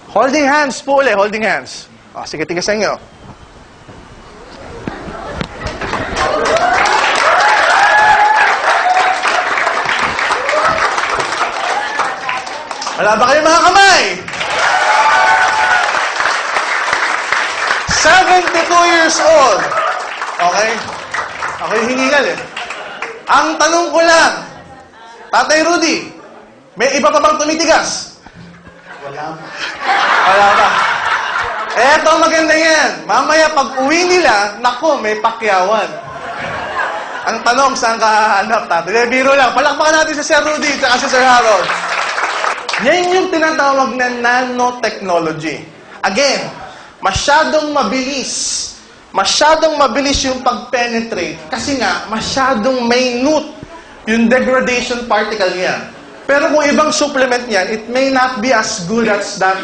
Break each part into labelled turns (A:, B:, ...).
A: Holding hands po ulit, holding hands. O, sige, tigasan nyo. Wala ba kayo mga kamay? 72 years old. Okay? Ako yung hiningal eh. Ang tanong ko lang, Tatay Rudy, may iba pa bang tumitigas? Wala pa. Wala pa. Eto, maganda yan. Mamaya pag uwi nila, nako, may pakyawan. Ang tanong, saan ka hahanap, Tatay? Biro lang. Palakpakan natin si Sir Rudy at si Sir Harold. Yan yung tinatawag na nanotechnology. Again, masyadong mabilis yung pag-penetrate kasi nga, masyadong minute yung degradation particle niya. Pero kung ibang supplement niyan, it may not be as good as that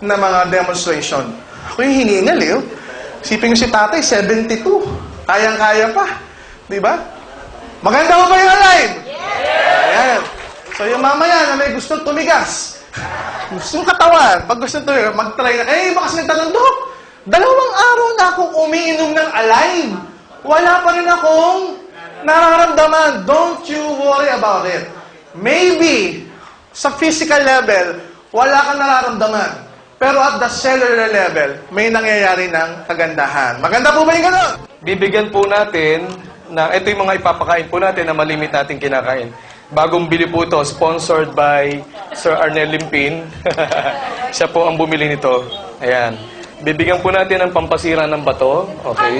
A: na mga demonstration. Ako yung hiningal eh. Sipin ko si tatay, 72. Kayang-kaya pa. Diba? Maganda mo ba yung alive? Yeah! Ayan. So yung mamaya na may gustong tumigas, gustong katawan, pag gustong tumigas, mag-try na. Eh, baka nagtanong, Dok, 2 araw na akong umiinom ng alive. Wala pa rin akong nararamdaman. Don't you worry about it. Maybe, sa physical level, wala kang nararamdaman. Pero at the cellular level, may nangyayari ng kagandahan. Maganda po ba yung gano'n?
B: Bibigyan po natin na ito yung mga ipapakain po natin na malimit natin kinakain. Bagong bili po ito, sponsored by Sir Arnel Limpin. Siya po ang bumili nito. Ayan. Bibigyan po natin ng pampasira ng bato. Okay.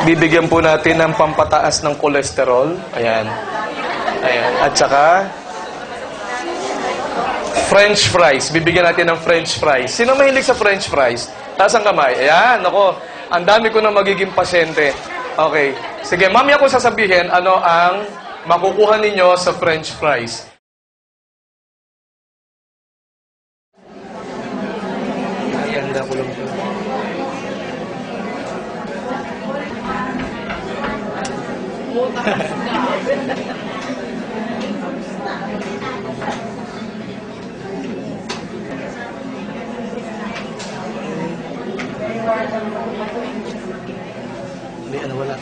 B: Bibigyan po natin ng pampataas ng kolesterol. Ayan. Ayan. At saka, French fries. Bibigyan natin ng French fries. Sino mahilig sa French fries? Taas ang kamay. Ayan. Ako, ang dami ko na magiging pasyente. Okay. Sige, mamaya ko sasabihin ano ang makukuha ninyo sa French fries. Ganda ko lang po. Hindi, ano wala.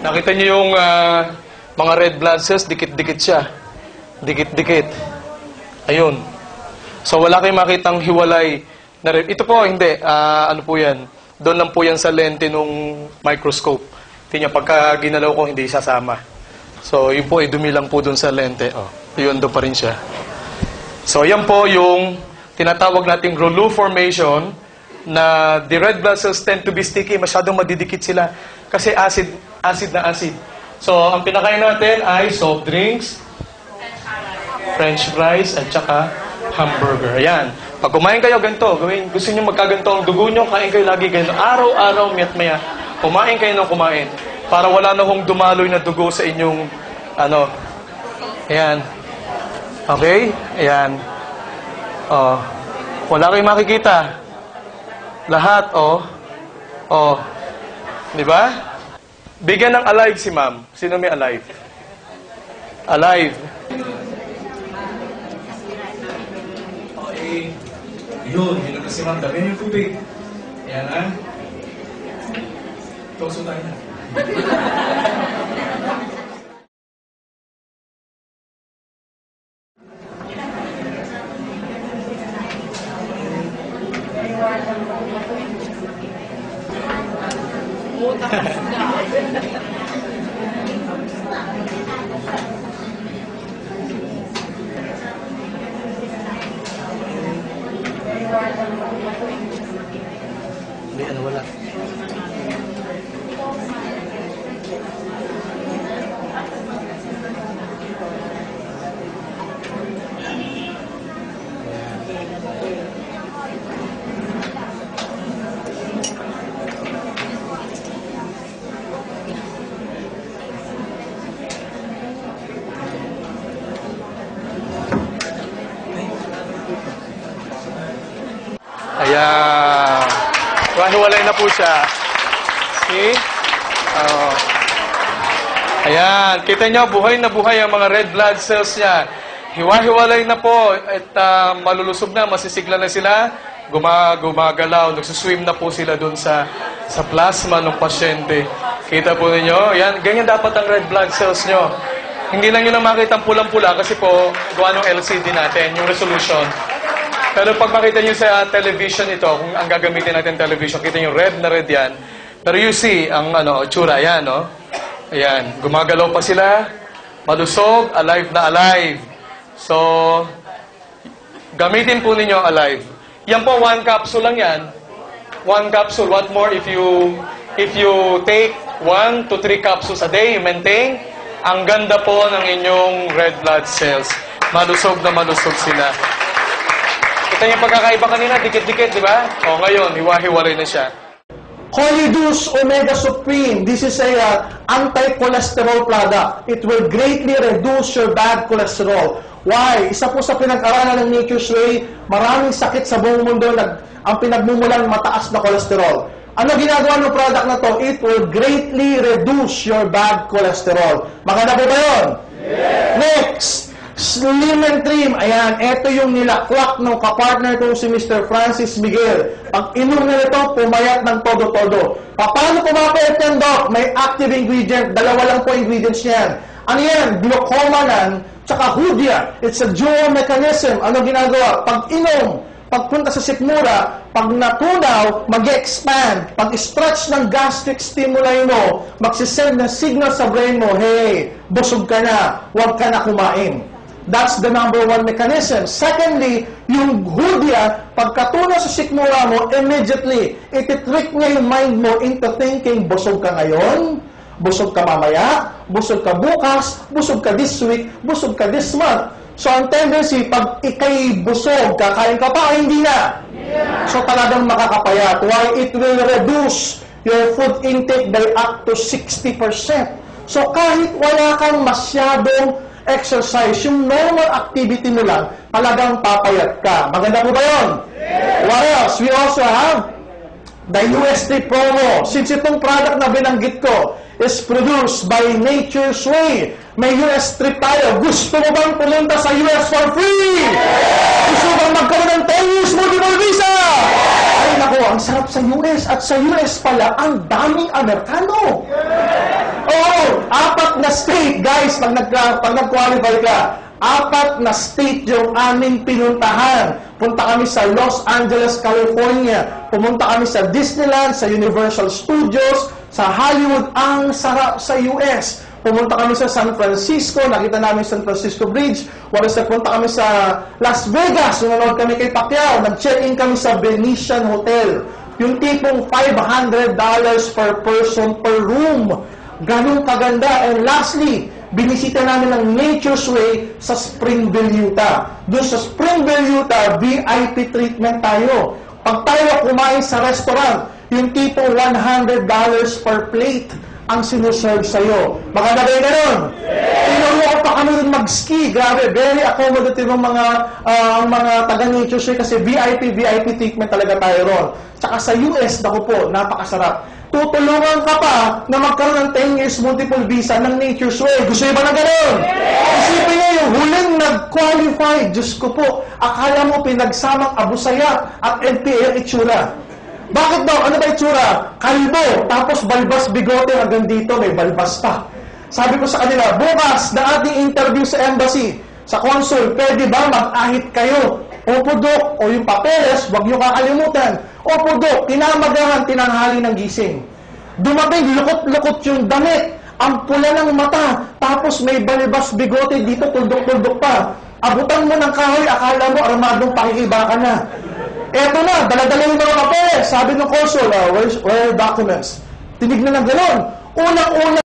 B: Nakita niyo yung mga red blood cells, dikit-dikit siya. Dikit-dikit. Ayun. So, wala kayong makitang hiwalay na red. Ito po, hindi. Ano po yan? Doon lang po yan sa lente nung microscope. Tingnan, pagka ginalaw ko, hindi sasama. So, yun po, dumi lang po doon sa lente. Oh, yun, doon pa rin siya. So, yan po yung tinatawag nating Rouleau formation na the red blood cells tend to be sticky. Masyadong madidikit sila. Kasi acid na acid. So, ang pinakain natin ay soft drinks, French fries, at saka hamburger. Ayan. Pag kumain kayo, ganito. Gusto nyo magkaganto ang dugo nyo, kain kayo lagi ganito. Araw-araw, miyat-maya. Kumain kayo ng kumain. Para wala na hong dumaloy na dugo sa inyong, ano. Ayan. Okay? Ayan. Oh. Wala kayong makikita. Lahat, oh. Oh. Di ba? Bigyan ng alive si ma'am. Sino may alive? Alive. Okay. Yun. Yun na si ma'am. Dami yung tubig. Yan, ha? Toso tayo na. Hindi, ano wala. Ayan. Hiwalay na po siya. See? Oh. Ayan. Kita nyo, buhay na buhay ang mga red blood cells niya. Hiwa-hiwalay na po. At malulusog na, masisigla na sila. Gumagalaw. Nagsuswim na po sila dun sa plasma ng pasyente. Kita po ninyo? Yan. Ganyan dapat ang red blood cells nyo. Hindi lang yun ang makita ang pulang-pula kasi po gawa ng LCD natin, yung resolution. Pero pag makita nyo sa television ito, kung ang gagamitin natin television, kita nyo red na red yan. Pero you see, ang tsura, yan, no? Ayan, gumagalaw pa sila, malusog, alive na alive. So, gamitin po ninyo alive. Yan po, 1 capsule lang yan. 1 capsule. What more if you take 1 to 3 capsules a day, you maintain, ang ganda po ng inyong red blood cells. Malusog na malusog sila. Kita niyo pagkakaiba kanina, dikit-dikit, di ba? O ngayon, hiwa-hiwalay na siya.
C: Colidus Omega Supreme. This is a anti-cholesterol product. It will greatly reduce your bad cholesterol. Why? Isa po sa pinag-aralan ng Nature's Way, maraming sakit sa buong mundo ang pinagmumulan mataas na cholesterol. Ano ginagawa ng product na to? It will greatly reduce your bad cholesterol. Maganda po ba yun? Yes. Next, Slim and Trim. Ayan, ito yung nilakwak ng kapartner ko si Mr. Francis Miguel. Pag inom na ito, pumayat ng todo-todo. Paano pumapayat yan, Doc? May active ingredient. Dalawa lang po ingredients niyan. Ano yan? Glucomannan, tsaka Hoodia. It's a dual mechanism. Ano ginagawa? Pag inom, pagpunta sa sikmura, pag natunaw, mag-expand. Pag stretch ng gastric stimuli mo, magsisend ng signal sa brain mo, hey, busog ka na, huwag ka na kumain. That's the number 1 mechanism. Secondly, yung Hoodia, pagkatunaw sa sikmura mo, immediately, ititrick niya yung mind mo into thinking, busog ka ngayon, busog ka mamaya, busog ka bukas, busog ka this week, busog ka this month. So, ang tendency, pag ikay busog, kakain ka pa, hindi na. So, talagang makakapayat. Why? It will reduce your food intake by up to 60%. So, kahit wala kang masyadong exercise, yung normal activity mo lang, talagang papayat ka. Maganda po ba yun? What else? We also have the UST promo. Since itong product na binanggit ko is produced by Nature's Way, may US trip tayo. Gusto mo bang pumunta sa US for free? Gusto mo bang magkaroon ng 10 years multiple visa? Ay naku, ang sarap sa US. At sa US pala, ang daming Amerikano. Oo, 4 na state, guys, pag nag-qualify ka. 4 na state yung aming pinuntahan. Punta kami sa Los Angeles, California. Pumunta kami sa Disneyland, sa Universal Studios, sa Hollywood. Ang sarap sa US. Pumunta kami sa San Francisco, nakita namin San Francisco Bridge. Walis punta kami sa Las Vegas, nanonood kami kay Pacquiao. Nag-check-in kami sa Venetian Hotel. Yung tipong $500 per person per room. Ganun kaganda. And lastly, binisita namin ng Nature's Way sa Springville, Utah. Doon sa Springville, Utah, VIP treatment tayo. Pag tayo kumain sa restaurant, yung tipong $100 per plate ang sinuserve sa'yo. Maganda ba yun ganun? Tinuruan pa kami rin mag-ski. Grabe, very accommodative ang mga taga-Nature's Way kasi VIP treatment talaga tayo ron. Tsaka sa US, naku po, napakasarap. Tutulungan ka pa na magkaroon ng 10 years multiple visa ng Nature's Way. Gusto nyo ba na gano'n? Isipin nyo yung huling nag-qualify. Diyos ko po, akala mo pinagsamang Abusaya at NPA ang itsura. Bakit daw? Ano ba itsura? Kalbo, tapos balbas bigote hanggang dito, may balbas pa. Sabi ko sa kanila, bukas na ating interview sa embassy, sa consul, pwede ba mag-ahit kayo? Opo, Dok, o yung papeles, huwag nyo kakalimutan. Opo, Dok, tinamagahan, tinanghali ng gising. Dumating, lukot-lukot yung damit, ang pula ng mata, tapos may balbas bigote dito, tuldok-tuldok pa. Abutan mo ng kahoy, akala mo armadong pakikibaka na. Eto na, dala-dala yung mga papeles. Sabi ng consul, where are documents? Tinignan ng gano'n. Unang-una,